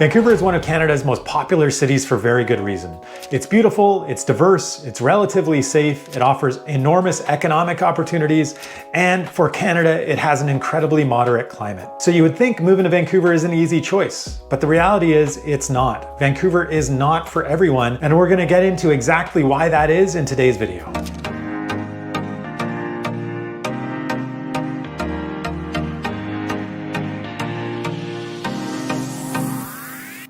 Vancouver is one of Canada's most popular cities for very good reason. It's beautiful, it's diverse, it's relatively safe, it offers enormous economic opportunities, and for Canada, it has an incredibly moderate climate. So you would think moving to Vancouver is an easy choice, but the reality is it's not. Vancouver is not for everyone, and we're gonna get into exactly why that is in today's video.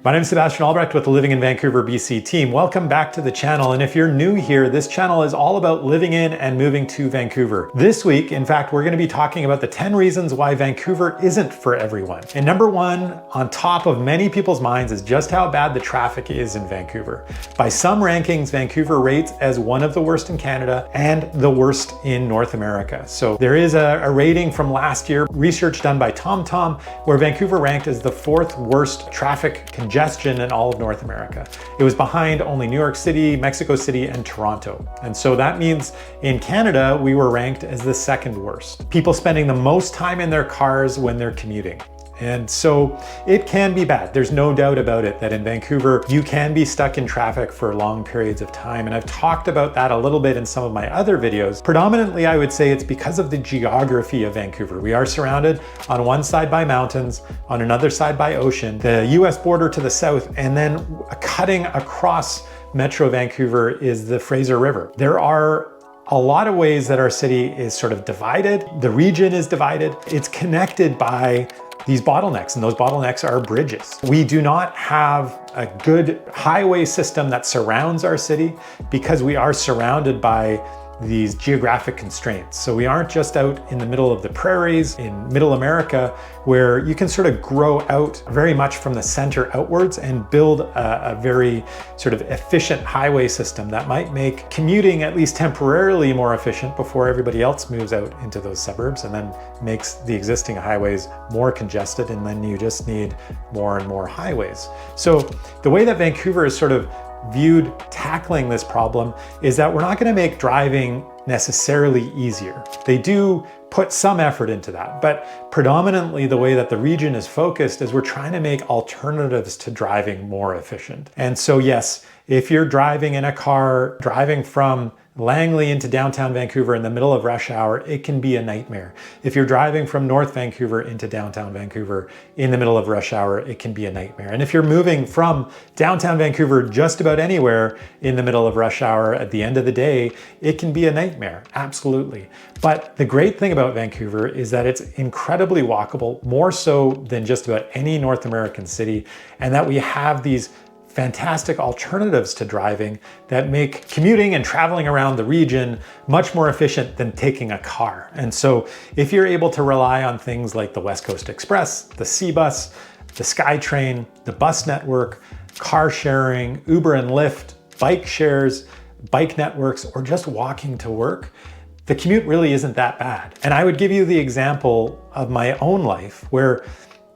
My name is Sebastian Albrecht with the Living in Vancouver, BC team. Welcome back to the channel. And if you're new here, this channel is all about living in and moving to Vancouver. This week, in fact, we're going to be talking about the 10 reasons why Vancouver isn't for everyone. And number one, on top of many people's minds, is just how bad the traffic is in Vancouver. By some rankings, Vancouver rates as one of the worst in Canada and the worst in North America. So there is a rating from last year, research done by TomTom, where Vancouver ranked as the fourth worst traffic congestion in all of North America. It was behind only New York City, Mexico City, and Toronto. And so that means in Canada, we were ranked as the second worst. People spending the most time in their cars when they're commuting. And so it can be bad. There's no doubt about it that in Vancouver, you can be stuck in traffic for long periods of time. And I've talked about that a little bit in some of my other videos. Predominantly, I would say it's because of the geography of Vancouver. We are surrounded on one side by mountains, on another side by ocean, the US border to the south, and then cutting across Metro Vancouver is the Fraser River. There are a lot of ways that our city is sort of divided. The region is divided. It's connected by these bottlenecks, and those bottlenecks are bridges. We do not have a good highway system that surrounds our city because we are surrounded by these geographic constraints. So we aren't just out in the middle of the prairies in middle America where you can sort of grow out very much from the center outwards and build a very sort of efficient highway system that might make commuting at least temporarily more efficient before everybody else moves out into those suburbs, and then makes the existing highways more congested, and then you just need more and more highways. So the way that Vancouver is sort of viewed tackling this problem is that we're not going to make driving necessarily easier. They do put some effort into that, but predominantly the way that the region is focused is we're trying to make alternatives to driving more efficient. And so yes, if you're driving in a car, driving from Langley into downtown Vancouver in the middle of rush hour, it can be a nightmare. If you're driving from North Vancouver into downtown Vancouver in the middle of rush hour, it can be a nightmare. And if you're moving from downtown Vancouver just about anywhere in the middle of rush hour at the end of the day, it can be a nightmare, absolutely. But the great thing about Vancouver is that it's incredibly walkable, more so than just about any North American city, and that we have these fantastic alternatives to driving that make commuting and traveling around the region much more efficient than taking a car. And so if you're able to rely on things like the West Coast Express, the C-Bus, the SkyTrain, the bus network, car sharing, Uber and Lyft, bike shares, bike networks, or just walking to work, the commute really isn't that bad. And I would give you the example of my own life where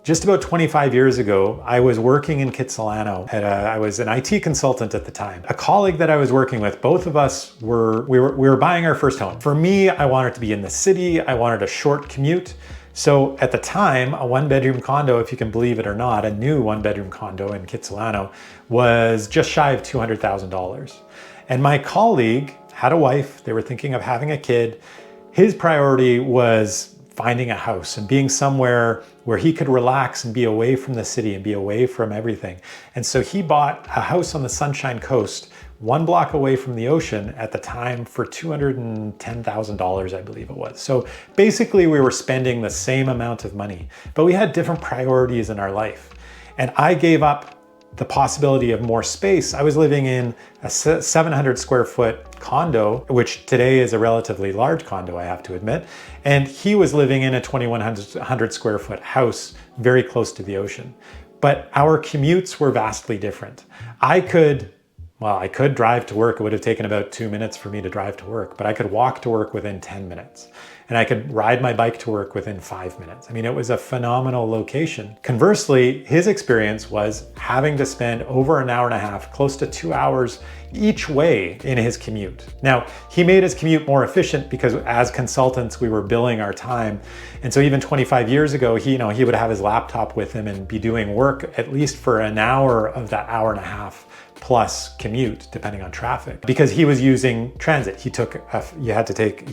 just about 25 years ago, I was working in Kitsilano. I was an IT consultant at the time. A colleague that I was working with, both of us we were buying our first home. For me, I wanted to be in the city. I wanted a short commute. So at the time, a one-bedroom condo, if you can believe it or not, a new one-bedroom condo in Kitsilano was just shy of $200,000. And my colleague had a wife. They were thinking of having a kid. His priority was finding a house and being somewhere where he could relax and be away from the city and be away from everything. And so he bought a house on the Sunshine Coast, one block away from the ocean at the time for $210,000, I believe it was. So basically we were spending the same amount of money, but we had different priorities in our life. And I gave up the possibility of more space. I was living in a 700 square foot condo, which today is a relatively large condo, I have to admit. And he was living in a 2,100 square foot house very close to the ocean. But our commutes were vastly different. I could drive to work. It would have taken about 2 minutes for me to drive to work, but I could walk to work within 10 minutes. and I could ride my bike to work within 5 minutes. I mean, it was a phenomenal location. Conversely, his experience was having to spend over an hour and a half, close to 2 hours each way in his commute. Now, he made his commute more efficient because as consultants, we were billing our time. And so even 25 years ago, he would have his laptop with him and be doing work at least for an hour of that hour and a half plus commute, depending on traffic, because he was using transit. He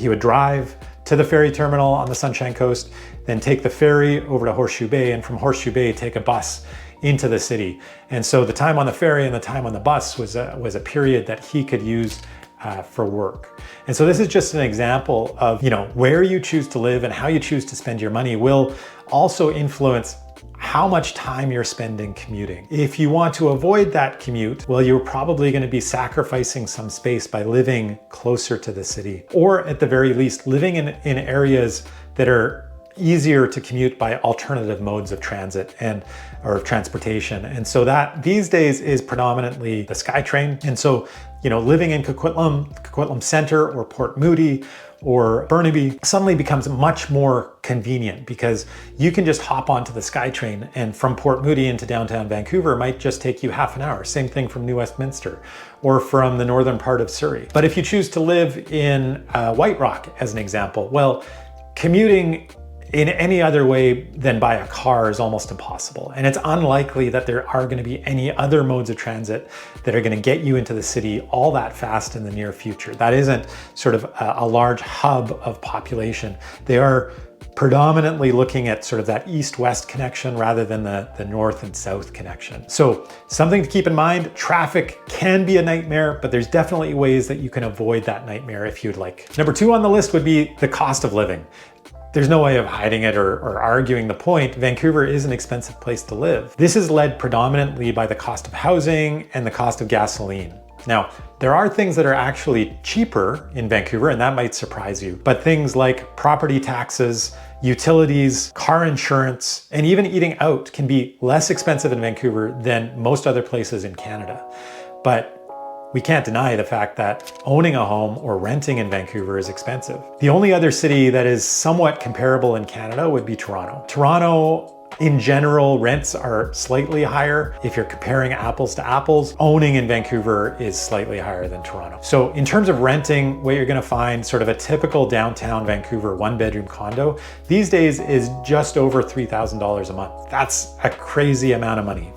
would drive to the ferry terminal on the Sunshine Coast, then take the ferry over to Horseshoe Bay, and from Horseshoe Bay, take a bus into the city. And so the time on the ferry and the time on the bus was a period that he could use for work. And so this is just an example of, where you choose to live and how you choose to spend your money will also influence how much time you're spending commuting. If you want to avoid that commute, well, you're probably going to be sacrificing some space by living closer to the city, or at the very least, living in areas that are easier to commute by alternative modes of transit or transportation. And so that these days is predominantly the SkyTrain. And so, living in Coquitlam Center or Port Moody or Burnaby suddenly becomes much more convenient because you can just hop onto the SkyTrain, and from Port Moody into downtown Vancouver might just take you half an hour. Same thing from New Westminster or from the northern part of Surrey. But if you choose to live in White Rock, as an example, well, commuting in any other way than by a car is almost impossible. And it's unlikely that there are going to be any other modes of transit that are going to get you into the city all that fast in the near future. That isn't sort of a large hub of population. They are predominantly looking at sort of that east-west connection rather than the north and south connection. So something to keep in mind, traffic can be a nightmare, but there's definitely ways that you can avoid that nightmare if you'd like. Number 2 on the list would be the cost of living. There's no way of hiding it or arguing the point. Vancouver is an expensive place to live. This is led predominantly by the cost of housing and the cost of gasoline. Now, there are things that are actually cheaper in Vancouver, and that might surprise you, but things like property taxes, utilities, car insurance, and even eating out can be less expensive in Vancouver than most other places in Canada. But we can't deny the fact that owning a home or renting in Vancouver is expensive. The only other city that is somewhat comparable in Canada would be Toronto. Toronto, in general, rents are slightly higher. If you're comparing apples to apples, owning in Vancouver is slightly higher than Toronto. So in terms of renting, what you're going to find sort of a typical downtown Vancouver 1-bedroom condo these days is just over $3,000 a month. That's a crazy amount of money.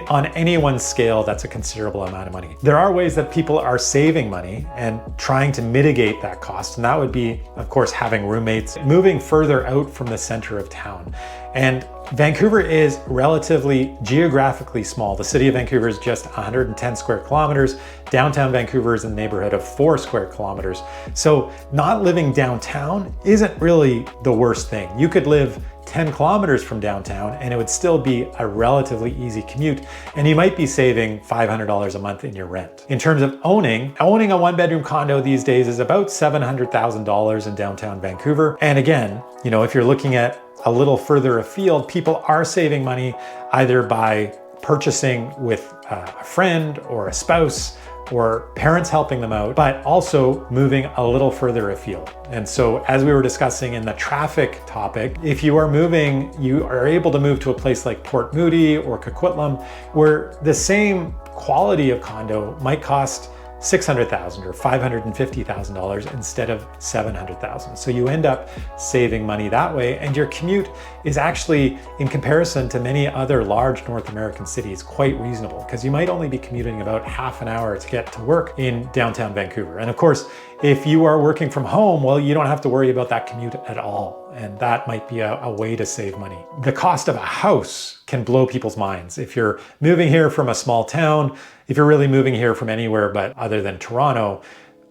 On anyone's scale, that's a considerable amount of money. There are ways that people are saving money and trying to mitigate that cost. And that would be, of course, having roommates, moving further out from the center of town. And Vancouver is relatively geographically small. The city of Vancouver is just 110 square kilometers. Downtown Vancouver is in the neighborhood of 4 square kilometers. So not living downtown isn't really the worst thing. You could live 10 kilometers from downtown and it would still be a relatively easy commute, and you might be saving $500 a month in your rent. In terms of owning a 1-bedroom condo these days is about $700,000 in downtown Vancouver. And again, if you're looking at a little further afield, people are saving money either by purchasing with a friend or a spouse or parents helping them out, but also moving a little further afield. And so as we were discussing in the traffic topic, if you are moving, you are able to move to a place like Port Moody or Coquitlam, where the same quality of condo might cost $600,000 or $550,000 instead of $700,000. So you end up saving money that way, and your commute is actually, in comparison to many other large North American cities, quite reasonable, because you might only be commuting about half an hour to get to work in downtown Vancouver. And of course, if you are working from home, well, you don't have to worry about that commute at all. And that might be a way to save money. The cost of a house can blow people's minds. If you're moving here from a small town, if you're really moving here from anywhere but other than Toronto,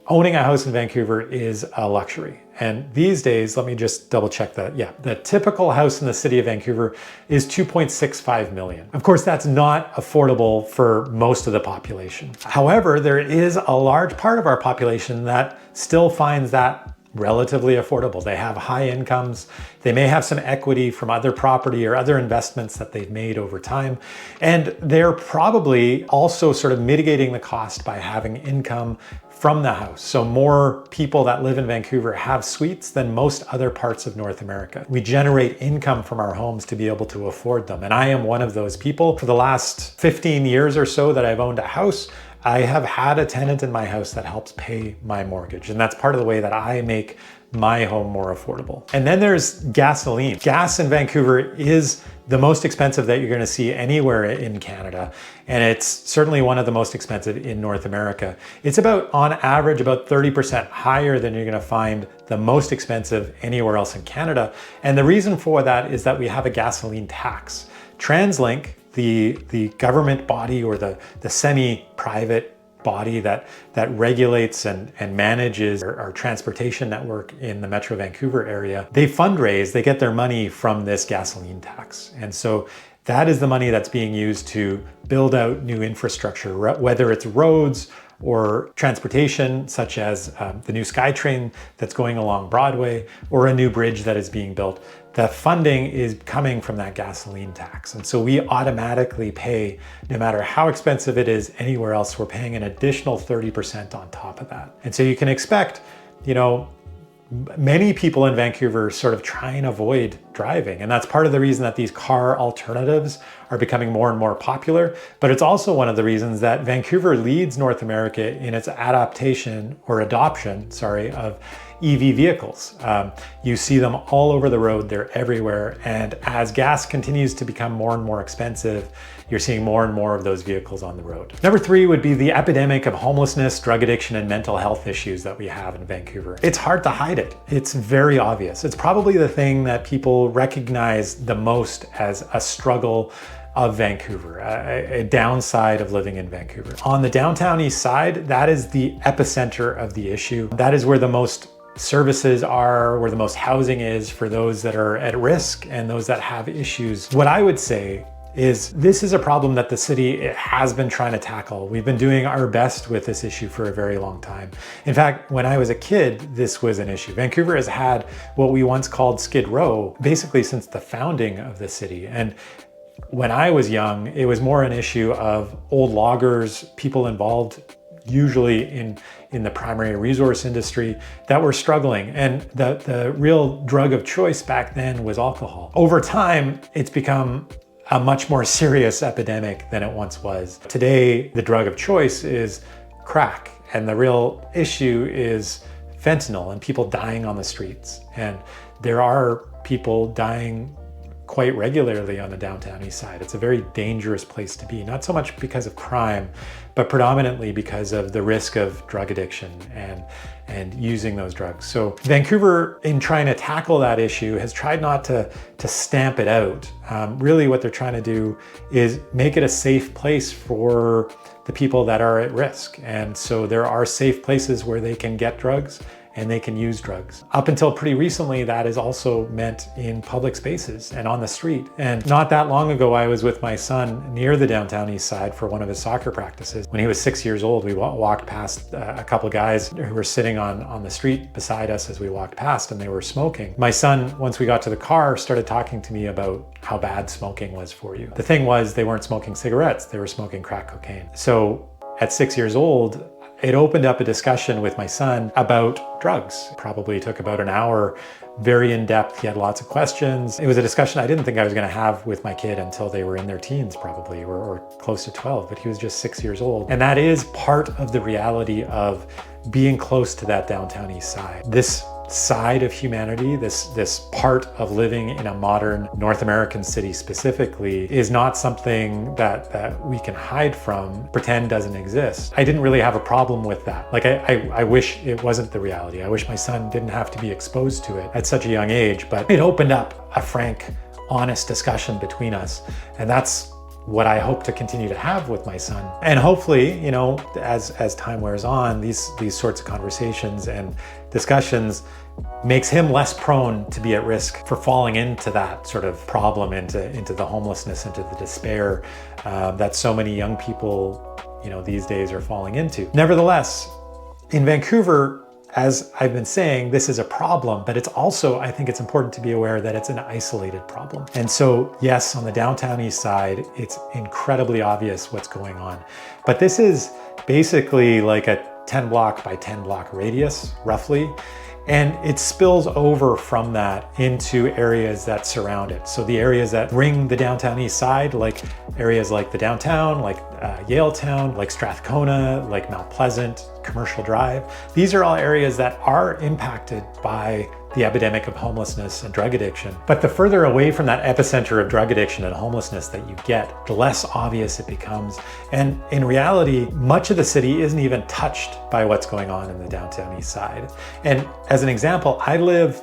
owning a house in Vancouver is a luxury. And these days, let me just double check that. Yeah, the typical house in the city of Vancouver is $2.65 million. Of course, that's not affordable for most of the population. However, there is a large part of our population that still finds that relatively affordable. They have high incomes. They may have some equity from other property or other investments that they've made over time. And they're probably also sort of mitigating the cost by having income from the house. So more people that live in Vancouver have suites than most other parts of North America. We generate income from our homes to be able to afford them. And I am one of those people. For the last 15 years or so that I've owned a house, I have had a tenant in my house that helps pay my mortgage. And that's part of the way that I make my home more affordable. And then there's gasoline. Gas in Vancouver is the most expensive that you're going to see anywhere in Canada. And it's certainly one of the most expensive in North America. It's about, on average, about 30% higher than you're going to find the most expensive anywhere else in Canada. And the reason for that is that we have a gasoline tax. TransLink, the government body or the semi-private body that regulates and manages our transportation network in the Metro Vancouver area, they fundraise, they get their money from this gasoline tax. And so that is the money that's being used to build out new infrastructure, whether it's roads or transportation, such as the new SkyTrain that's going along Broadway, or a new bridge that is being built. The funding is coming from that gasoline tax. And so we automatically pay, no matter how expensive it is anywhere else, we're paying an additional 30% on top of that. And so you can expect, many people in Vancouver sort of try and avoid driving. And that's part of the reason that these car alternatives are becoming more and more popular. But it's also one of the reasons that Vancouver leads North America in its adoption of EV vehicles. You see them all over the road, they're everywhere. And as gas continues to become more and more expensive, you're seeing more and more of those vehicles on the road. Number 3 would be the epidemic of homelessness, drug addiction, and mental health issues that we have in Vancouver. It's hard to hide it. It's very obvious. It's probably the thing that people recognize the most as a struggle of Vancouver, a downside of living in Vancouver. On the downtown east side, that is the epicenter of the issue. That is where the most services are, where the most housing is for those that are at risk and those that have issues. What I would say is this is a problem that the city has been trying to tackle. We've been doing our best with this issue for a very long time. In fact, when I was a kid, this was an issue. Vancouver has had what we once called Skid Row, basically since the founding of the city. And when I was young, it was more an issue of old loggers, people involved usually in the primary resource industry that were struggling. And the real drug of choice back then was alcohol. Over time, it's become a much more serious epidemic than it once was. Today, the drug of choice is crack, and the real issue is fentanyl and people dying on the streets. And there are people dying quite regularly on the downtown east side. It's a very dangerous place to be, not so much because of crime, but predominantly because of the risk of drug addiction and using those drugs. So Vancouver, in trying to tackle that issue, has tried not to stamp it out. Really what they're trying to do is make it a safe place for the people that are at risk. And so there are safe places where they can get drugs and they can use drugs. Up until pretty recently, that is also meant in public spaces and on the street. And not that long ago, I was with my son near the downtown east side for one of his soccer practices. When he was 6 years old, we walked past a couple guys who were sitting on the street beside us as we walked past, and they were smoking. My son, once we got to the car, started talking to me about how bad smoking was for you. The thing was, they weren't smoking cigarettes, they were smoking crack cocaine. So at 6 years old, it opened up a discussion with my son about drugs. It probably took about an hour, very in depth. He had lots of questions. It was a discussion I didn't think I was going to have with my kid until they were in their teens probably, or close to 12, but he was just 6 years old. And that is part of the reality of being close to that downtown east side. This side of humanity, this part of living in a modern North American city specifically, is not something that we can hide from, pretend doesn't exist. I didn't really have a problem with that. Like I wish it wasn't the reality. I wish my son didn't have to be exposed to it at such a young age, but it opened up a frank, honest discussion between us. And that's what I hope to continue to have with my son. And hopefully, as time wears on, these sorts of conversations and discussions makes him less prone to be at risk for falling into that sort of problem, into the homelessness, into the despair that so many young people, these days are falling into. Nevertheless, in Vancouver, as I've been saying, this is a problem, but it's also, I think it's important to be aware that it's an isolated problem. And so yes, on the downtown east side, it's incredibly obvious what's going on. But this is basically like a 10 block by 10 block radius, roughly. And it spills over from that into areas that surround it. So the areas that ring the downtown east side, like areas like the downtown, like Yaletown, like Strathcona, like Mount Pleasant, Commercial Drive. These are all areas that are impacted by the epidemic of homelessness and drug addiction. But the further away from that epicenter of drug addiction and homelessness that you get, the less obvious it becomes. And in reality, much of the city isn't even touched by what's going on in the downtown east side. And as an example, I live,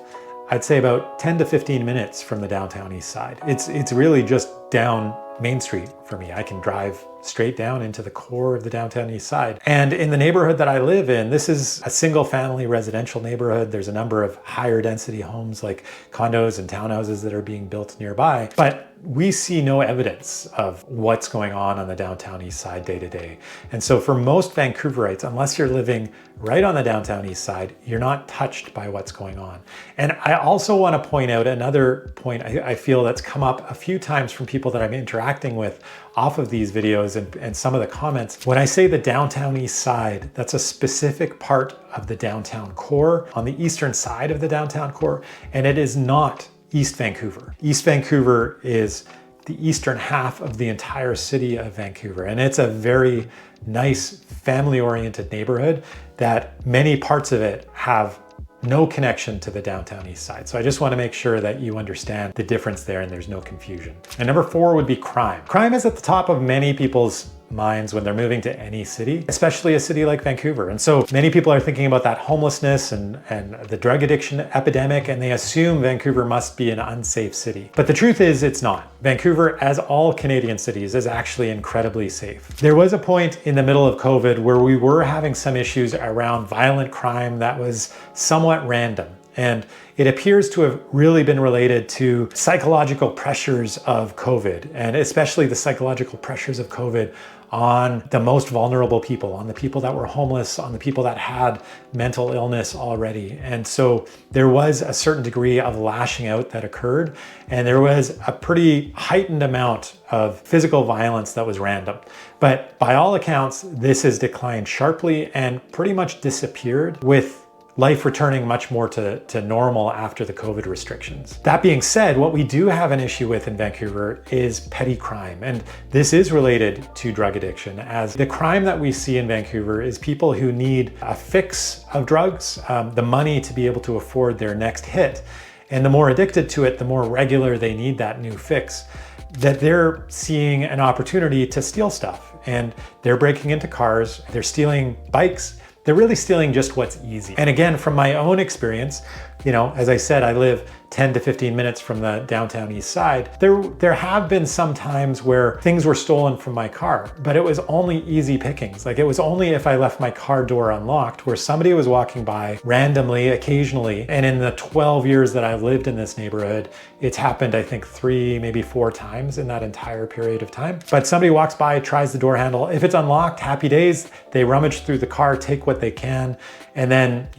I'd say about 10 to 15 minutes from the downtown east side. It's really just down Main Street for me. I can drive straight down into the core of the downtown east side. And in the neighborhood that I live in, this is a single family residential neighborhood. There's a number of higher density homes like condos and townhouses that are being built nearby. But we see no evidence of what's going on the downtown east side day to day. And so for most Vancouverites, unless you're living right on the downtown east side, you're not touched by what's going on. And I also want to point out another point I feel that's come up a few times from people that I'm interacting with off of these videos and some of the comments. When I say the downtown east side, that's a specific part of the downtown core on the eastern side of the downtown core, and it is not East Vancouver. East Vancouver is the eastern half of the entire city of Vancouver, and it's a very nice family-oriented neighborhood that many parts of it have no connection to the downtown east side. So I just want to make sure that you understand the difference there and there's no confusion. And number 4 would be crime. Crime is at the top of many people's minds when they're moving to any city, especially a city like Vancouver. And so many people are thinking about that homelessness and the drug addiction epidemic, and they assume Vancouver must be an unsafe city. But the truth is it's not. Vancouver, as all Canadian cities, is actually incredibly safe. There was a point in the middle of COVID where we were having some issues around violent crime that was somewhat random. And it appears to have really been related to psychological pressures of COVID, and especially the psychological pressures of COVID on the most vulnerable people, on the people that were homeless, on the people that had mental illness already. And so there was a certain degree of lashing out that occurred, and there was a pretty heightened amount of physical violence that was random. But by all accounts, this has declined sharply and pretty much disappeared, with life returning much more to normal after the COVID restrictions. That being said, what we do have an issue with in Vancouver is petty crime. And this is related to drug addiction, as the crime that we see in Vancouver is people who need a fix of drugs, the money to be able to afford their next hit. And the more addicted to it, the more regular they need that new fix, that they're seeing an opportunity to steal stuff. And they're breaking into cars, they're stealing bikes, they're really stealing just what's easy. And again, from my own experience, as I said, I live 10 to 15 minutes from the downtown east side. There have been some times where things were stolen from my car, but it was only easy pickings. Like, it was only if I left my car door unlocked, where somebody was walking by randomly, occasionally. And in the 12 years that I've lived in this neighborhood, it's happened, I think 3, maybe 4 times in that entire period of time. But somebody walks by, tries the door handle. If it's unlocked, happy days. They rummage through the car, take what they can, and then,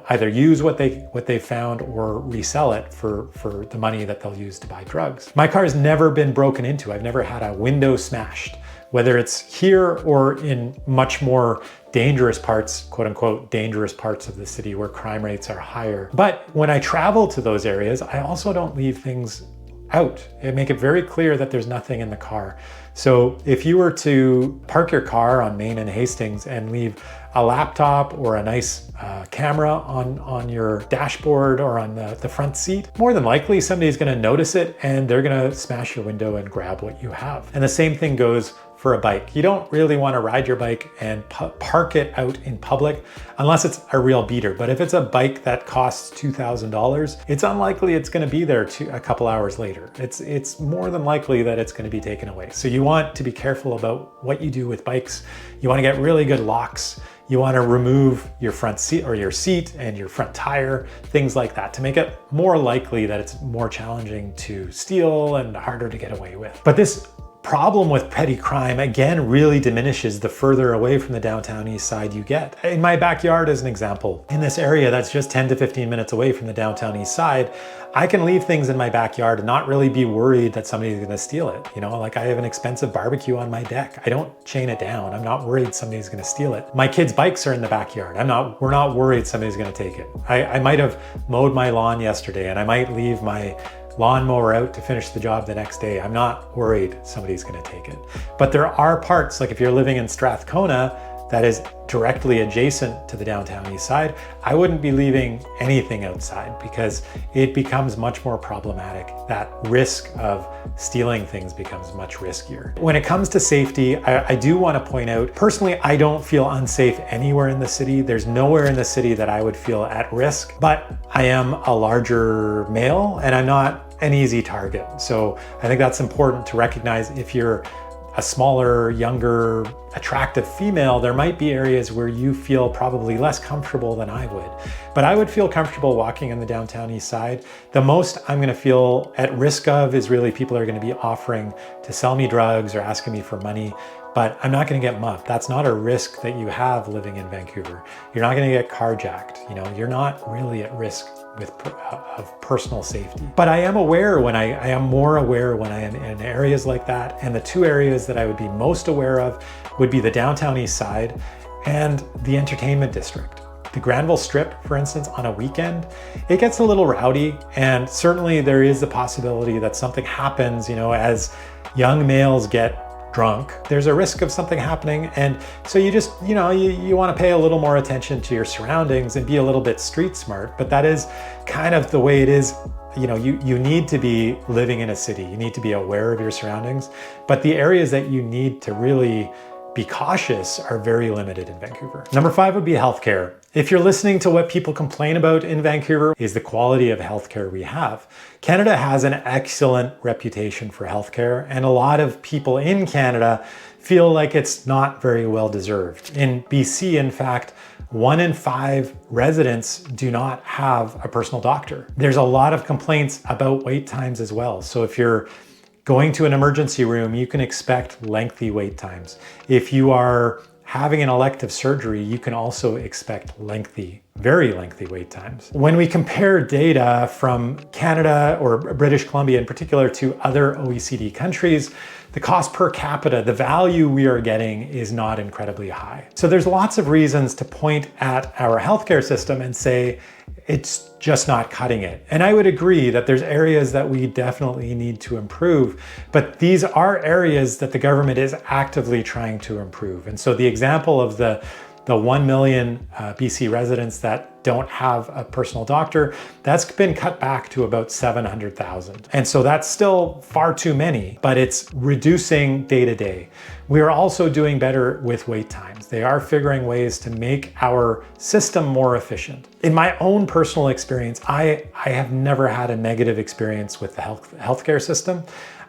either use what they found or resell it for the money that they'll use to buy drugs. My car's never been broken into. I've never had a window smashed, whether it's here or in much more dangerous parts, quote unquote, dangerous parts of the city where crime rates are higher. But when I travel to those areas, I also don't leave things out. I make it very clear that there's nothing in the car. So if you were to park your car on Main and Hastings and leave a laptop or a nice camera on your dashboard or on the front seat, more than likely somebody's gonna notice it and they're gonna smash your window and grab what you have. And the same thing goes for a bike. You don't really want to ride your bike and park it out in public unless it's a real beater. But if it's a bike that costs $2,000, it's unlikely it's going to be there a couple hours later. It's more than likely that it's going to be taken away. So you want to be careful about what you do with bikes. You want to get really good locks. You want to remove your front seat or your seat and your front tire, things like that, to make it more likely that it's more challenging to steal and harder to get away with. But this problem with petty crime, again, really diminishes the further away from the downtown east side you get. In my backyard, as an example, in this area that's just 10 to 15 minutes away from the downtown east side, I can leave things in my backyard and not really be worried that somebody's gonna steal it. You know, like I have an expensive barbecue on my deck. I don't chain it down. I'm not worried somebody's gonna steal it. My kids' bikes are in the backyard. We're not worried somebody's gonna take it. I might have mowed my lawn yesterday and I might leave my lawnmower out to finish the job the next day. I'm not worried somebody's gonna take it. But there are parts, like if you're living in Strathcona, that is directly adjacent to the downtown east side, I wouldn't be leaving anything outside because it becomes much more problematic. That risk of stealing things becomes much riskier. When it comes to safety, I do want to point out, personally, I don't feel unsafe anywhere in the city. There's nowhere in the city that I would feel at risk, but I am a larger male and I'm not an easy target. So I think that's important to recognize. If you're a smaller, younger, attractive female, there might be areas where you feel probably less comfortable than I would. But I would feel comfortable walking on the downtown east side. The most I'm gonna feel at risk of is really people are gonna be offering to sell me drugs or asking me for money, but I'm not gonna get mugged. That's not a risk that you have living in Vancouver. You're not gonna get carjacked. You know, you're not really at risk of personal safety. But I am aware when I am more aware when I am in areas like that. And the two areas that I would be most aware of would be the downtown east side and the entertainment district. The Granville Strip, for instance, on a weekend, it gets a little rowdy. And certainly there is the possibility that something happens, you know, as young males get drunk, there's a risk of something happening. And so you just, you know, you want to pay a little more attention to your surroundings and be a little bit street smart. But that is kind of the way it is. You know, you need to be living in a city. You need to be aware of your surroundings. But the areas that you need to really be cautious are very limited in Vancouver. Number 5 would be healthcare. If you're listening to what people complain about in Vancouver is the quality of healthcare we have. Canada has an excellent reputation for healthcare, and a lot of people in Canada feel like it's not very well deserved. In BC, in fact, 1 in 5 residents do not have a personal doctor. There's a lot of complaints about wait times as well. So if you're going to an emergency room, you can expect lengthy wait times. If you are having an elective surgery, you can also expect lengthy, very lengthy wait times. When we compare data from Canada or British Columbia in particular to other OECD countries, the cost per capita, the value we are getting is not incredibly high. So there's lots of reasons to point at our healthcare system and say, it's just not cutting it. And I would agree that there's areas that we definitely need to improve, but these are areas that the government is actively trying to improve. And so the example of the 1 million BC residents that don't have a personal doctor, that's been cut back to about 700,000. And so that's still far too many, but it's reducing day to day. We are also doing better with wait times. They are figuring ways to make our system more efficient. In my own personal experience, I have never had a negative experience with the healthcare system.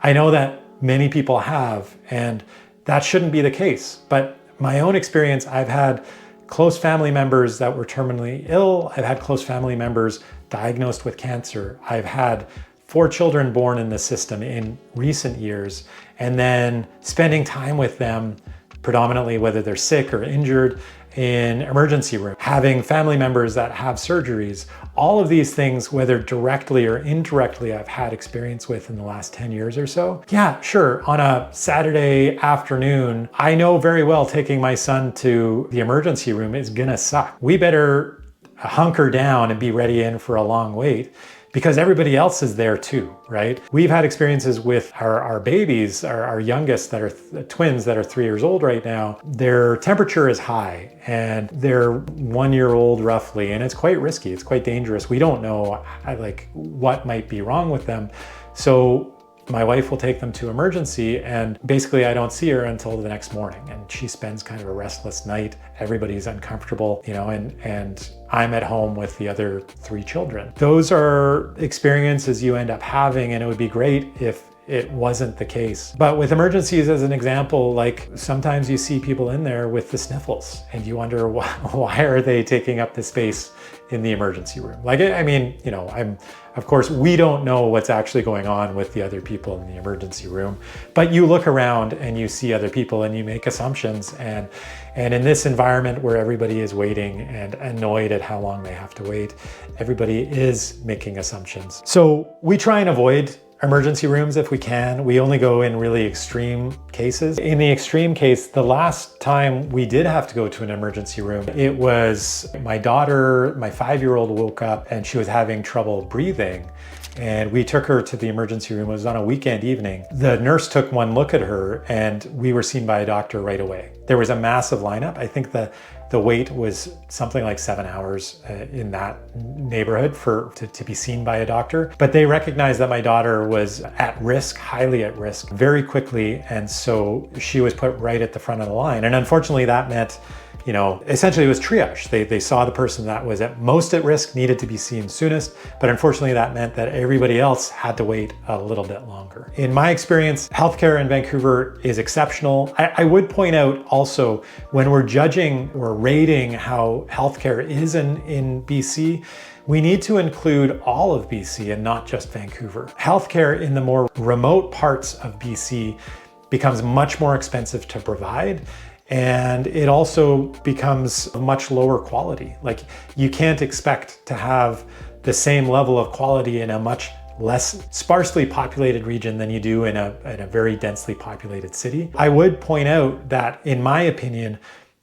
I know that many people have, and that shouldn't be the case. But my own experience, I've had close family members that were terminally ill. I've had close family members diagnosed with cancer. I've had 4 children born in the system in recent years, and then spending time with them, predominantly whether they're sick or injured, in emergency room, having family members that have surgeries. All of these things, whether directly or indirectly, I've had experience with in the last 10 years or so. Yeah, sure, on a Saturday afternoon, I know very well taking my son to the emergency room is gonna suck. We better hunker down and be ready in for a long wait, because everybody else is there too, right? We've had experiences with our babies, our youngest that are twins that are 3 years old right now. Their temperature is high and they're 1 year old roughly, and it's quite risky, it's quite dangerous. We don't know like what might be wrong with them. So my wife will take them to emergency, and basically I don't see her until the next morning, and she spends kind of a restless night. Everybody's uncomfortable, you know, and I'm at home with the other 3 children. Those are experiences you end up having, and it would be great if it wasn't the case. But with emergencies as an example, like sometimes you see people in there with the sniffles and you wonder why are they taking up the space in the emergency room? Like, I mean, you know, of course, we don't know what's actually going on with the other people in the emergency room, but you look around and you see other people and you make assumptions. And in this environment where everybody is waiting and annoyed at how long they have to wait, everybody is making assumptions. So we try and avoid emergency rooms if we can. We only go in really extreme cases. In the extreme case, the last time we did have to go to an emergency room, it was my daughter, my 5-year-old woke up and she was having trouble breathing. And we took her to the emergency room. It was on a weekend evening. The nurse took one look at her and we were seen by a doctor right away. There was a massive lineup. I think the wait was something like 7 hours in that neighborhood to be seen by a doctor. But they recognized that my daughter was at risk, highly at risk, very quickly. And so she was put right at the front of the line. And unfortunately that meant, you know, essentially it was triage. They saw the person that was at most at risk, needed to be seen soonest, but unfortunately that meant that everybody else had to wait a little bit longer. In my experience, healthcare in Vancouver is exceptional. I would point out also, when we're judging or rating how healthcare is in BC, we need to include all of BC and not just Vancouver. Healthcare in the more remote parts of BC becomes much more expensive to provide. And it also becomes much lower quality. Like, you can't expect to have the same level of quality in a much less sparsely populated region than you do in a very densely populated city. I would point out that, in my opinion,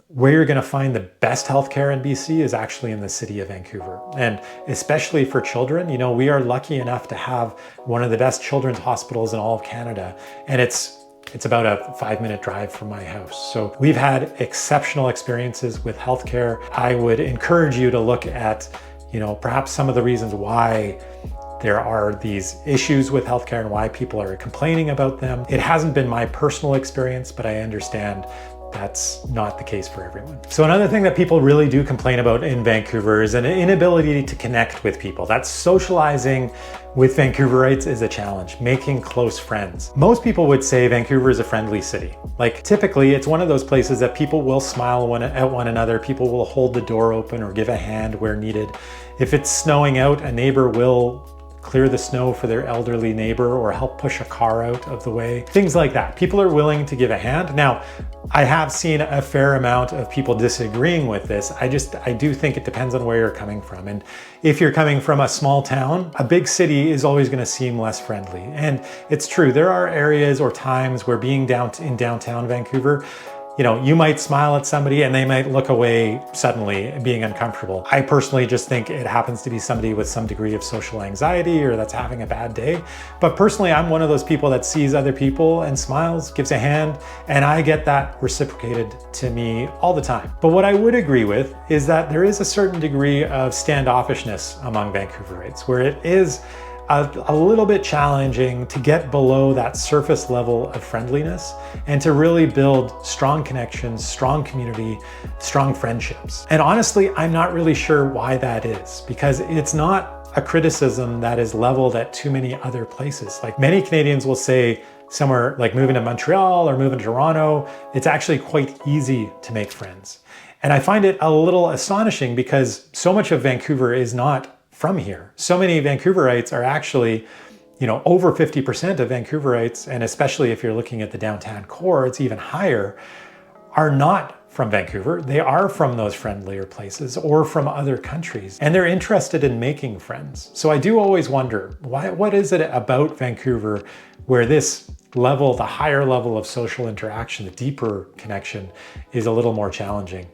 where you're going to find the best healthcare in BC is actually in the city of Vancouver. And especially for children, you know, we are lucky enough to have one of the best children's hospitals in all of Canada. And it's about a 5-minute drive from my house. So we've had exceptional experiences with healthcare. I would encourage you to look at, you know, perhaps some of the reasons why there are these issues with healthcare and why people are complaining about them. It hasn't been my personal experience, but I understand that's not the case for everyone. So another thing that people really do complain about in Vancouver is an inability to connect with people. That's socializing with Vancouverites is a challenge, making close friends. Most people would say Vancouver is a friendly city. Like, typically it's one of those places that people will smile at one another, people will hold the door open or give a hand where needed. If it's snowing out, a neighbor will clear the snow for their elderly neighbor or help push a car out of the way. Things like that. People are willing to give a hand. Now, I have seen a fair amount of people disagreeing with this. I do think it depends on where you're coming from. And if you're coming from a small town, a big city is always going to seem less friendly. And it's true, there are areas or times where being in downtown Vancouver, you know, you might smile at somebody and they might look away suddenly, being uncomfortable. I personally just think it happens to be somebody with some degree of social anxiety or that's having a bad day. But personally, I'm one of those people that sees other people and smiles, gives a hand, and I get that reciprocated to me all the time. But what I would agree with is that there is a certain degree of standoffishness among Vancouverites, where it is a little bit challenging to get below that surface level of friendliness and to really build strong connections, strong community, strong friendships. And honestly, I'm not really sure why that is, because it's not a criticism that is leveled at too many other places. Like, many Canadians will say somewhere like moving to Montreal or moving to Toronto, it's actually quite easy to make friends. And I find it a little astonishing because so much of Vancouver is not from here. So many Vancouverites are actually, you know, over 50% of Vancouverites, and especially if you're looking at the downtown core, it's even higher, are not from Vancouver. They are from those friendlier places or from other countries, and they're interested in making friends. So I do always wonder, what is it about Vancouver where this level, the higher level of social interaction, the deeper connection, is a little more challenging?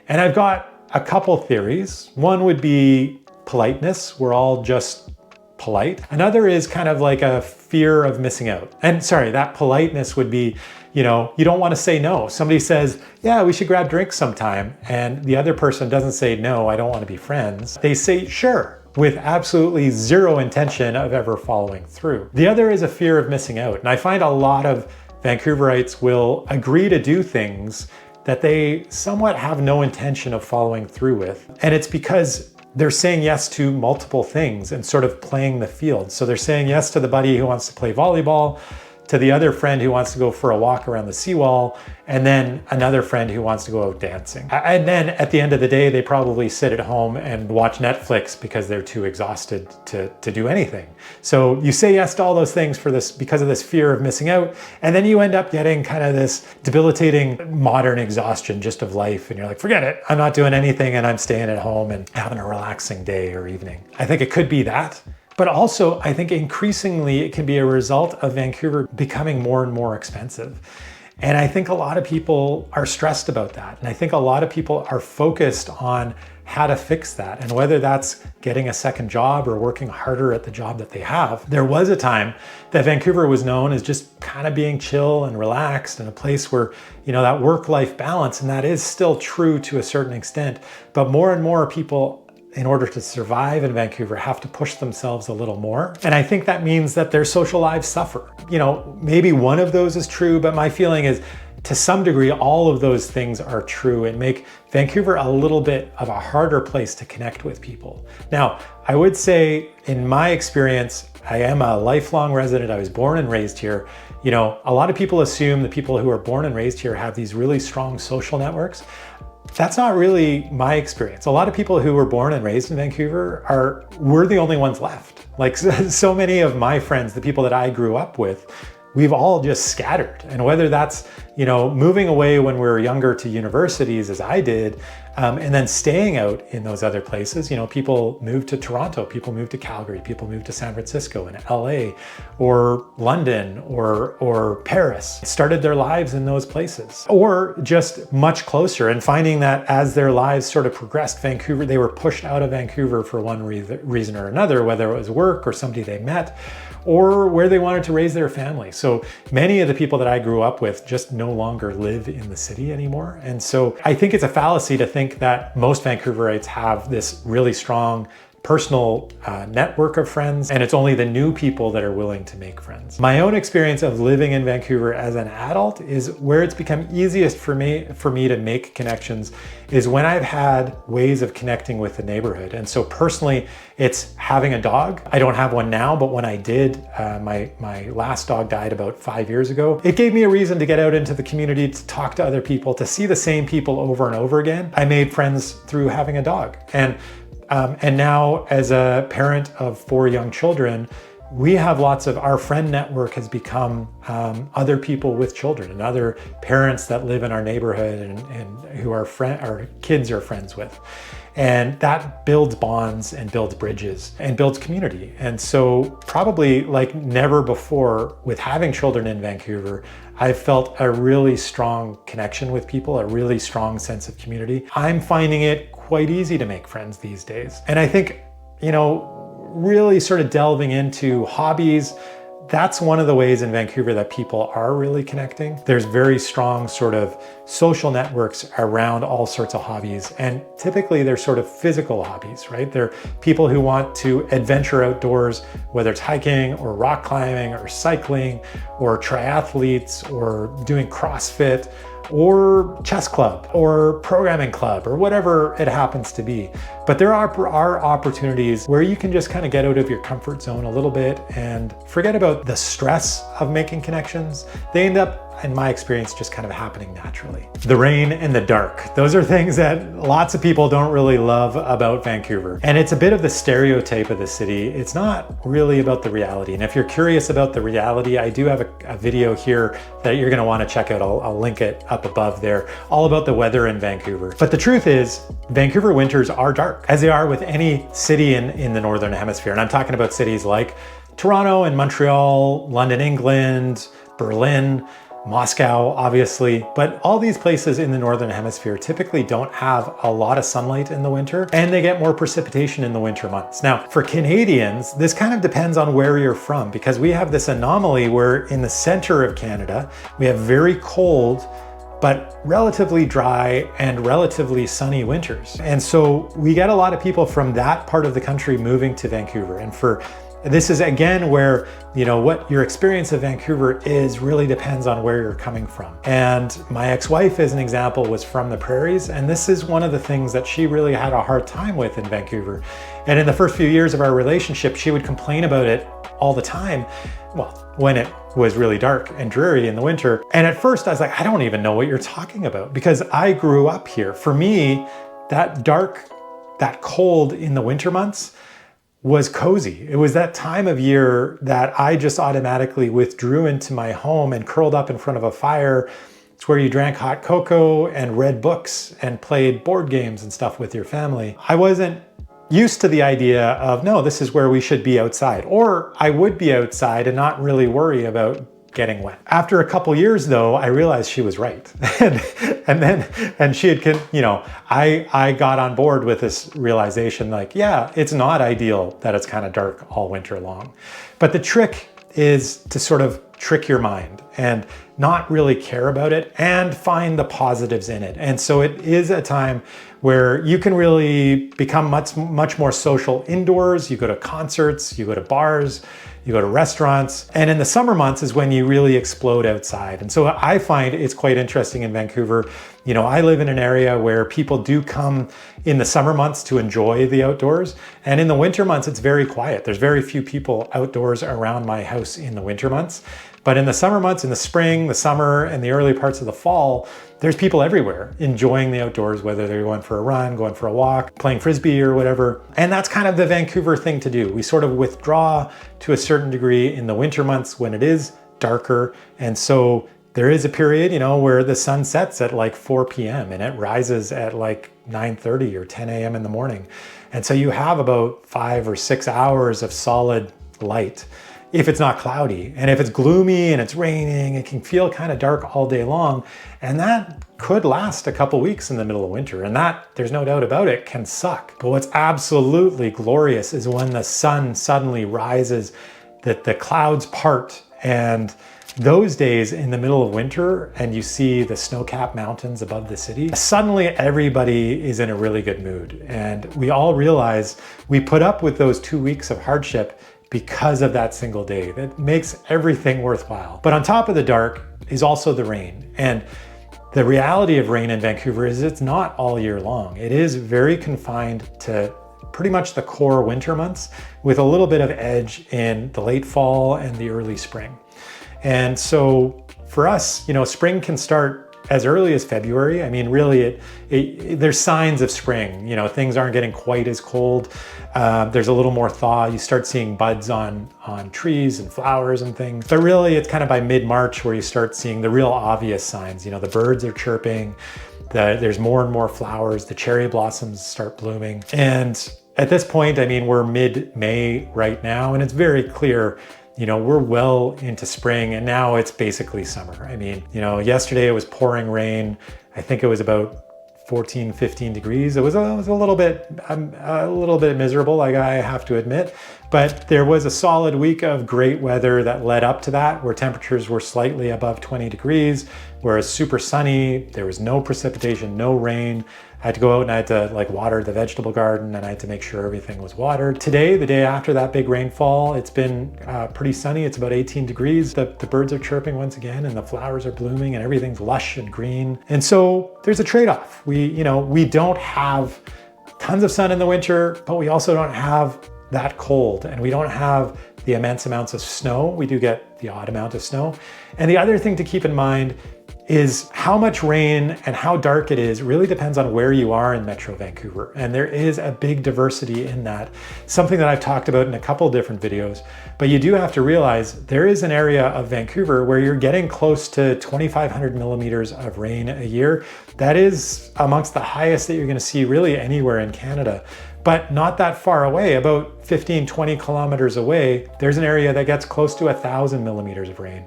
And I've got a couple theories. One would be politeness. We're all just polite. Another is kind of like a fear of missing out. And sorry, that politeness would be, you know, you don't want to say no. Somebody says, yeah, we should grab drinks sometime. And the other person doesn't say, no, I don't want to be friends. They say, sure, with absolutely zero intention of ever following through. The other is a fear of missing out. And I find a lot of Vancouverites will agree to do things that they somewhat have no intention of following through with. And it's because they're saying yes to multiple things and sort of playing the field. So they're saying yes to the buddy who wants to play volleyball, to the other friend who wants to go for a walk around the seawall, and then another friend who wants to go out dancing. And then at the end of the day, they probably sit at home and watch Netflix because they're too exhausted to do anything. So you say yes to all those things because of this fear of missing out, and then you end up getting kind of this debilitating modern exhaustion just of life, and you're like, forget it, I'm not doing anything and I'm staying at home and having a relaxing day or evening. I think it could be that. But also, I think increasingly it can be a result of Vancouver becoming more and more expensive. And I think a lot of people are stressed about that. And I think a lot of people are focused on how to fix that. And whether that's getting a second job or working harder at the job that they have. There was a time that Vancouver was known as just kind of being chill and relaxed and a place where, that work-life balance, and that is still true to a certain extent. But more and more people, in order to survive in Vancouver, have to push themselves a little more. And I think that means that their social lives suffer. Maybe one of those is true, but my feeling is to some degree, all of those things are true and make Vancouver a little bit of a harder place to connect with people. Now, I would say in my experience, I am a lifelong resident. I was born and raised here. A lot of people assume the people who are born and raised here have these really strong social networks. That's not really my experience. A lot of people who were born and raised in Vancouver we're the only ones left. Like so many of my friends, the people that I grew up with, we've all just scattered. And whether that's, moving away when we were younger to universities as I did, and then staying out in those other places, people moved to Toronto, people moved to Calgary, people moved to San Francisco and LA or London or Paris, started their lives in those places, or just much closer, and finding that as their lives sort of progressed, Vancouver, they were pushed out of Vancouver for one reason or another, whether it was work or somebody they met, or where they wanted to raise their family. So many of the people that I grew up with just no longer live in the city anymore. And so I think it's a fallacy to think that most Vancouverites have this really strong personal network of friends, and it's only the new people that are willing to make friends. My own experience of living in Vancouver as an adult is where it's become easiest for me to make connections is when I've had ways of connecting with the neighborhood. And so personally, it's having a dog. I don't have one now, but when I did, my last dog died about 5 years ago. It gave me a reason to get out into the community, to talk to other people, to see the same people over and over again. I made friends through having a dog. And now, as a parent of 4 young children, we have our friend network has become other people with children and other parents that live in our neighborhood and who our kids are friends with. And that builds bonds and builds bridges and builds community. And so probably like never before with having children in Vancouver, I've felt a really strong connection with people, a really strong sense of community. I'm finding it quite easy to make friends these days. And I think, really sort of delving into hobbies, that's one of the ways in Vancouver that people are really connecting. There's very strong sort of social networks around all sorts of hobbies. And typically they're sort of physical hobbies, right? They're people who want to adventure outdoors, whether it's hiking or rock climbing or cycling or triathletes or doing CrossFit or chess club or programming club or whatever it happens to be. But there are opportunities where you can just kind of get out of your comfort zone a little bit and forget about the stress of making connections. They end up, in my experience, just kind of happening naturally. The rain and the dark. Those are things that lots of people don't really love about Vancouver. And it's a bit of the stereotype of the city. It's not really about the reality. And if you're curious about the reality, I do have a video here that you're gonna wanna check out. I'll link it up above there, all about the weather in Vancouver. But the truth is, Vancouver winters are dark, as they are with any city in the Northern Hemisphere. And I'm talking about cities like Toronto and Montreal, London, England, Berlin, Moscow, obviously, but all these places in the Northern Hemisphere typically don't have a lot of sunlight in the winter, and they get more precipitation in the winter months. Now, for Canadians, this kind of depends on where you're from, because we have this anomaly where in the center of Canada, we have very cold, but relatively dry and relatively sunny winters. And so we get a lot of people from that part of the country moving to Vancouver. And for This is again where, what your experience of Vancouver is really depends on where you're coming from. And my ex-wife, as an example, was from the prairies, and this is one of the things that she really had a hard time with in Vancouver. And in the first few years of our relationship, she would complain about it all the time. Well, when it was really dark and dreary in the winter. And at first I was like, I don't even know what you're talking about, because I grew up here. For me, that dark, that cold in the winter months was cozy. It was that time of year that I just automatically withdrew into my home and curled up in front of a fire. It's where you drank hot cocoa and read books and played board games and stuff with your family. I wasn't used to the idea of, no, this is where we should be outside. Or I would be outside and not really worry about getting wet. After a couple years though, I realized she was right. and she had, I got on board with this realization, like, yeah, it's not ideal that it's kind of dark all winter long. But the trick is to sort of trick your mind and not really care about it and find the positives in it. And so it is a time where you can really become much more social indoors. You go to concerts, you go to bars, you go to restaurants, and in the summer months is when you really explode outside. And so I find it's quite interesting in Vancouver. I live in an area where people do come in the summer months to enjoy the outdoors. And in the winter months, it's very quiet. There's very few people outdoors around my house in the winter months. But in the summer months, in the spring, the summer, and the early parts of the fall, there's people everywhere enjoying the outdoors, whether they're going for a run, going for a walk, playing Frisbee or whatever. And that's kind of the Vancouver thing to do. We sort of withdraw to a certain degree in the winter months when it is darker. And so there is a period, where the sun sets at like 4 p.m. and it rises at like 9:30 or 10 a.m. in the morning. And so you have about 5 or 6 hours of solid light, if it's not cloudy. And if it's gloomy and it's raining, it can feel kind of dark all day long. And that could last a couple weeks in the middle of winter. And that, there's no doubt about it, can suck. But what's absolutely glorious is when the sun suddenly rises, that the clouds part, and those days in the middle of winter and you see the snow-capped mountains above the city, suddenly everybody is in a really good mood. And we all realize we put up with those 2 weeks of hardship because of that single day. That makes everything worthwhile. But on top of the dark is also the rain. And the reality of rain in Vancouver is it's not all year long. It is very confined to pretty much the core winter months, with a little bit of edge in the late fall and the early spring. And so for us, spring can start as early as February. I mean, really, there's signs of spring. Things aren't getting quite as cold. There's a little more thaw. You start seeing buds on trees and flowers and things. But really, it's kind of by mid-March where you start seeing the real obvious signs. The birds are chirping. There's more and more flowers. The cherry blossoms start blooming. And at this point, I mean, we're mid-May right now, and it's very clear we're well into spring, and now it's basically summer. I mean, yesterday it was pouring rain. I think it was about 14, 15 degrees. It was a little bit miserable, I have to admit, but there was a solid week of great weather that led up to that, where temperatures were slightly above 20 degrees, whereas super sunny. There was no precipitation, no rain. I had to go out and I had to water the vegetable garden, and I had to make sure everything was watered. Today, the day after that big rainfall, it's been pretty sunny. It's about 18 degrees. The birds are chirping once again, and the flowers are blooming, and everything's lush and green. And so there's a trade-off. We don't have tons of sun in the winter, but we also don't have that cold, and we don't have the immense amounts of snow. We do get the odd amount of snow. And the other thing to keep in mind is how much rain and how dark it is really depends on where you are in Metro Vancouver. And there is a big diversity in that, something that I've talked about in a couple different videos. But you do have to realize there is an area of Vancouver where you're getting close to 2,500 millimeters of rain a year. That is amongst the highest that you're gonna see really anywhere in Canada. But not that far away, about 15, 20 kilometers away, there's an area that gets close to 1,000 millimeters of rain.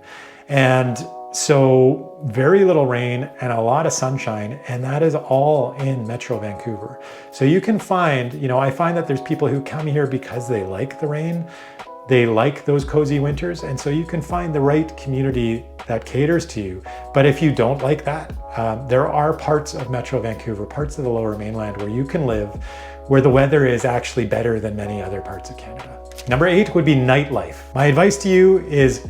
And so very little rain and a lot of sunshine, and that is all in Metro Vancouver. So you can find, I find that there's people who come here because they like the rain, they like those cozy winters, and so you can find the right community that caters to you. But if you don't like that, there are parts of Metro Vancouver, parts of the Lower Mainland where you can live, where the weather is actually better than many other parts of Canada. Number 8 would be nightlife. My advice to you is,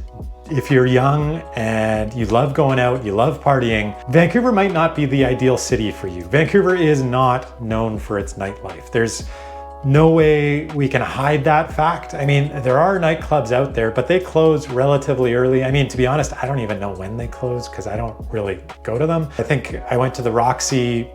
if you're young and you love going out, you love partying, Vancouver might not be the ideal city for you. Vancouver is not known for its nightlife. There's no way we can hide that fact. I mean, there are nightclubs out there, but they close relatively early. I mean, to be honest, I don't even know when they close because I don't really go to them. I think I went to the Roxy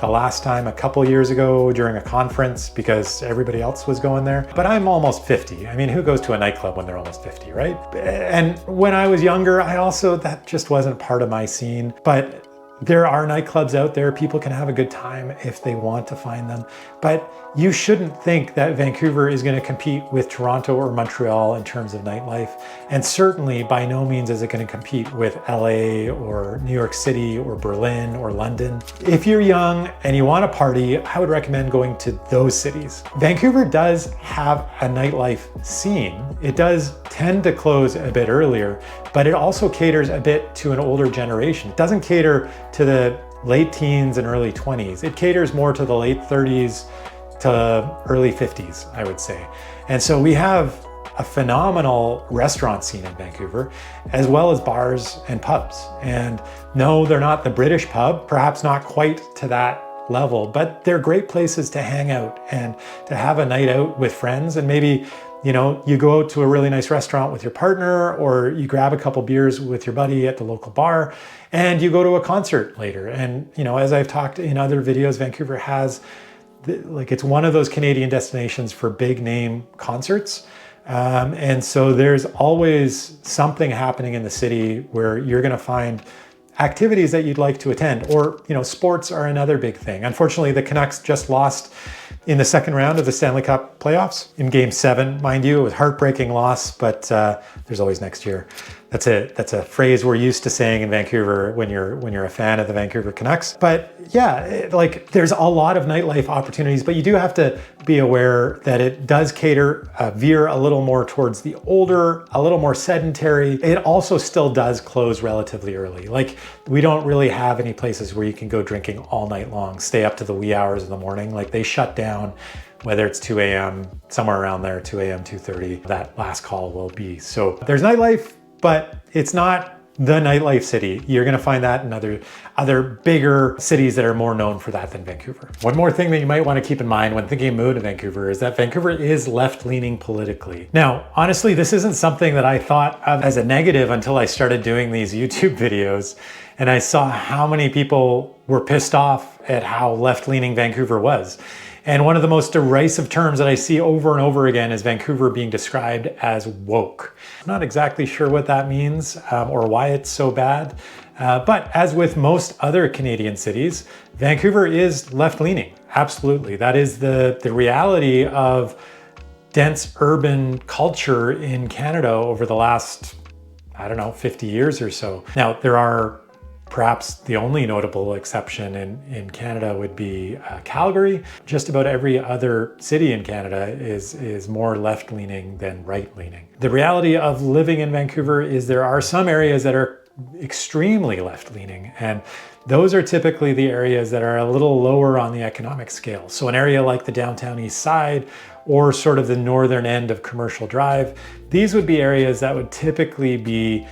the last time a couple years ago during a conference because everybody else was going there. But I'm almost 50. I mean, who goes to a nightclub when they're almost 50, right? And when I was younger, that just wasn't part of my scene. But there are nightclubs out there. People can have a good time if they want to find them. But you shouldn't think that Vancouver is going to compete with Toronto or Montreal in terms of nightlife. And certainly by no means is it going to compete with LA or New York City or Berlin or London. If you're young and you want to party, I would recommend going to those cities. Vancouver does have a nightlife scene. It does tend to close a bit earlier, but it also caters a bit to an older generation. It doesn't cater to the late teens and early 20s. It caters more to the late 30s to early 50s, I would say. And so we have a phenomenal restaurant scene in Vancouver, as well as bars and pubs. And no, they're not the British pub, perhaps not quite to that level, but they're great places to hang out and to have a night out with friends. And maybe, you go out to a really nice restaurant with your partner, or you grab a couple beers with your buddy at the local bar, and you go to a concert later. And, as I've talked in other videos, Vancouver has, it's one of those Canadian destinations for big name concerts. And so there's always something happening in the city where you're going to find activities that you'd like to attend, or, sports are another big thing. Unfortunately, the Canucks just lost in the second round of the Stanley Cup playoffs in Game 7, mind you. It was a heartbreaking loss, but there's always next year. That's a phrase we're used to saying in Vancouver when you're a fan of the Vancouver Canucks. But yeah, there's a lot of nightlife opportunities, but you do have to be aware that it does veer a little more towards the older, a little more sedentary. It also still does close relatively early. We don't really have any places where you can go drinking all night long, stay up to the wee hours of the morning. They shut down, whether it's 2 a.m., somewhere around there, 2 a.m., 2:30, that last call will be. So there's nightlife, but it's not the nightlife city. You're going to find that in other bigger cities that are more known for that than Vancouver. One more thing that you might want to keep in mind when thinking of moving to Vancouver is that Vancouver is left-leaning politically. Now, honestly, this isn't something that I thought of as a negative until I started doing these YouTube videos, and I saw how many people were pissed off at how left-leaning Vancouver was. And one of the most derisive terms that I see over and over again is Vancouver being described as woke. I'm not exactly sure what that means or why it's so bad. But as with most other Canadian cities, Vancouver is left-leaning. Absolutely. That is the reality of dense urban culture in Canada over the last, 50 years or so. Now, there are perhaps the only notable exception in Canada would be Calgary. Just about every other city in Canada is more left-leaning than right-leaning. The reality of living in Vancouver is there are some areas that are extremely left-leaning, and those are typically the areas that are a little lower on the economic scale. So an area like the downtown east side or sort of the northern end of Commercial Drive, these would be areas that would typically be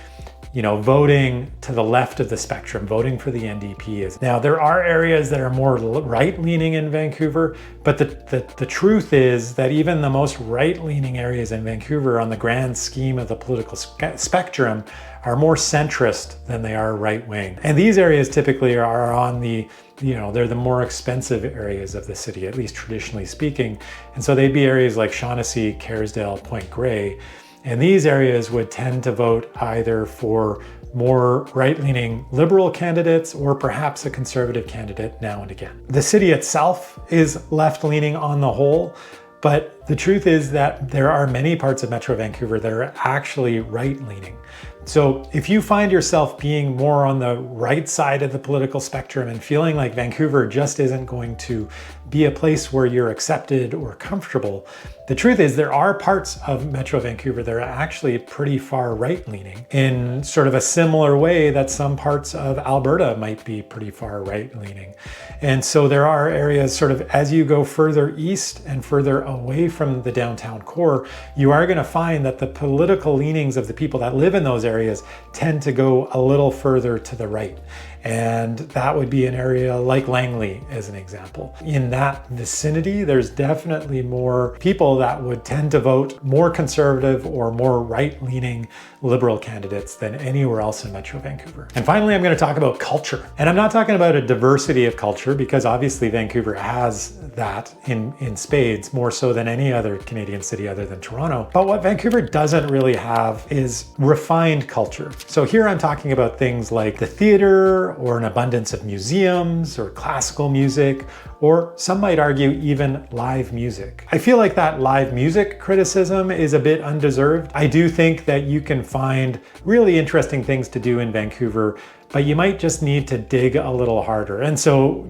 voting to the left of the spectrum, voting for the NDP. Now, there are areas that are more right-leaning in Vancouver, but the truth is that even the most right-leaning areas in Vancouver on the grand scheme of the political spectrum are more centrist than they are right-wing. And these areas typically are on they're the more expensive areas of the city, at least traditionally speaking. And so they'd be areas like Shaughnessy, Kerrisdale, Point Grey. And these areas would tend to vote either for more right-leaning liberal candidates or perhaps a conservative candidate now and again. The city itself is left-leaning on the whole, but the truth is that there are many parts of Metro Vancouver that are actually right-leaning. So if you find yourself being more on the right side of the political spectrum and feeling like Vancouver just isn't going to be a place where you're accepted or comfortable, the truth is there are parts of Metro Vancouver that are actually pretty far right leaning in sort of a similar way that some parts of Alberta might be pretty far right leaning. And so there are areas sort of as you go further east and further away from the downtown core, you are going to find that the political leanings of the people that live in those areas tend to go a little further to the right. And that would be an area like Langley as an example. In that vicinity, there's definitely more people that would tend to vote more conservative or more right-leaning Liberal candidates than anywhere else in Metro Vancouver. And finally, I'm going to talk about culture. And I'm not talking about a diversity of culture because obviously Vancouver has that in spades, more so than any other Canadian city other than Toronto. But what Vancouver doesn't really have is refined culture. So here I'm talking about things like the theater or an abundance of museums or classical music, or some might argue even live music. I feel like that live music criticism is a bit undeserved. I do think that you can find really interesting things to do in Vancouver, but you might just need to dig a little harder. And so,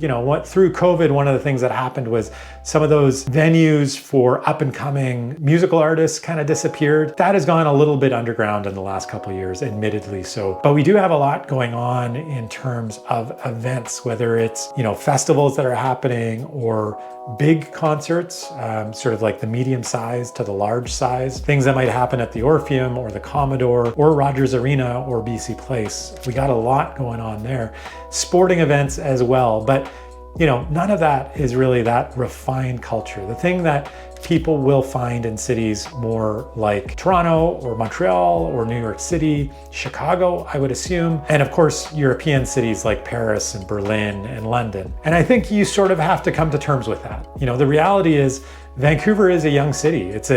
through COVID, one of the things that happened was some of those venues for up and coming musical artists kind of disappeared. That has gone a little bit underground in the last couple of years, admittedly so. But we do have a lot going on in terms of events, whether it's, festivals that are happening or big concerts, sort of like the medium size to the large size, things that might happen at the Orpheum or the Commodore or Rogers Arena or BC Place. We got a lot going on there. Sporting events as well, but none of that is really that refined culture. The thing that people will find in cities more like Toronto or Montreal or New York City, Chicago, I would assume, and of course, European cities like Paris and Berlin and London. And I think you sort of have to come to terms with that. The reality is Vancouver is a young city. It's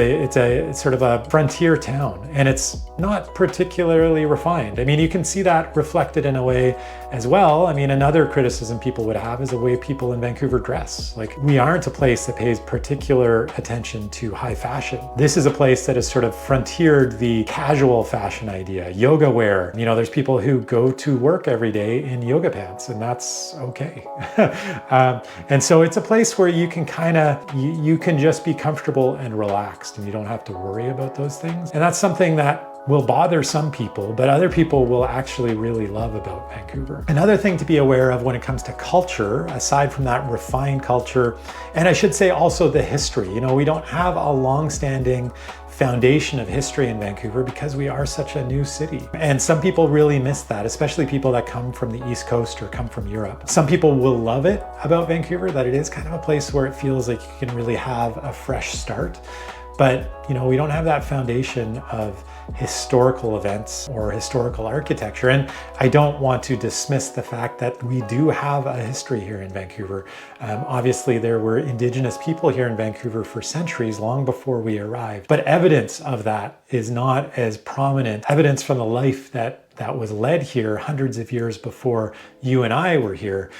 sort of a frontier town, and it's not particularly refined. I mean, you can see that reflected in a way as well. I mean, another criticism people would have is the way people in Vancouver dress. Like, we aren't a place that pays particular attention to high fashion. This is a place that has sort of frontiered the casual fashion idea, yoga wear. There's people who go to work every day in yoga pants, and that's okay. And so it's a place where you can you can just be comfortable and relaxed, and you don't have to worry about those things. And that's something that will bother some people, but other people will actually really love about Vancouver. Another thing to be aware of when it comes to culture, aside from that refined culture, and I should say also the history. We don't have a long-standing foundation of history in Vancouver because we are such a new city. And some people really miss that, especially people that come from the East Coast or come from Europe. Some people will love it about Vancouver, that it is kind of a place where it feels like you can really have a fresh start. But, we don't have that foundation of historical events or historical architecture. And I don't want to dismiss the fact that we do have a history here in Vancouver. Obviously, there were Indigenous people here in Vancouver for centuries, long before we arrived. But evidence of that is not as prominent. Evidence from the life that was led here hundreds of years before you and I were here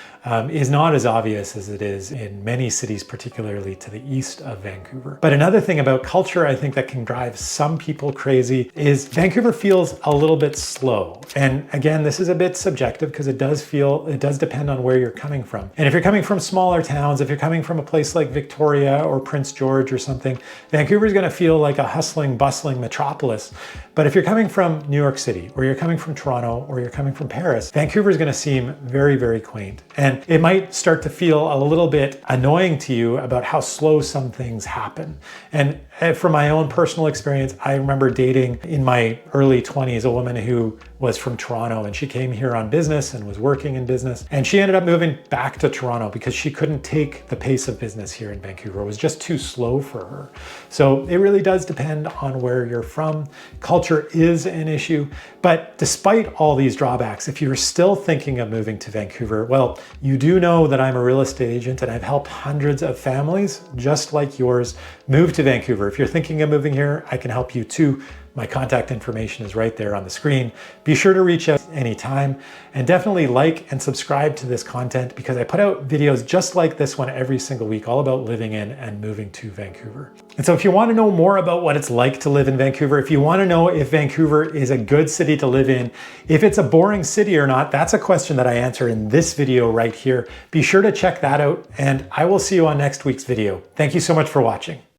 is not as obvious as it is in many cities, particularly to the east of Vancouver. But another thing about culture I think that can drive some people crazy is Vancouver feels a little bit slow. And again, this is a bit subjective because it does depend on where you're coming from. And if you're coming from smaller towns, if you're coming from a place like Victoria or Prince George or something, Vancouver is going to feel like a hustling, bustling metropolis. But if you're coming from New York City, or you're coming from Toronto, or you're coming from Paris, Vancouver is going to seem very, very quaint. And it might start to feel a little bit annoying to you about how slow some things happen. And from my own personal experience, I remember dating in my early 20s a woman who was from Toronto, and she came here on business and was working in business. And she ended up moving back to Toronto because she couldn't take the pace of business here in Vancouver. It was just too slow for her. So it really does depend on where you're from. Culture is an issue, but despite all these drawbacks, if you're still thinking of moving to Vancouver, well, you do know that I'm a real estate agent and I've helped hundreds of families just like yours move to Vancouver. If you're thinking of moving here, I can help you too. My contact information is right there on the screen. Be sure to reach out anytime, and definitely like and subscribe to this content because I put out videos just like this one every single week, all about living in and moving to Vancouver. And so if you want to know more about what it's like to live in Vancouver, if you want to know if Vancouver is a good city to live in, if it's a boring city or not, that's a question that I answer in this video right here. Be sure to check that out, and I will see you on next week's video. Thank you so much for watching.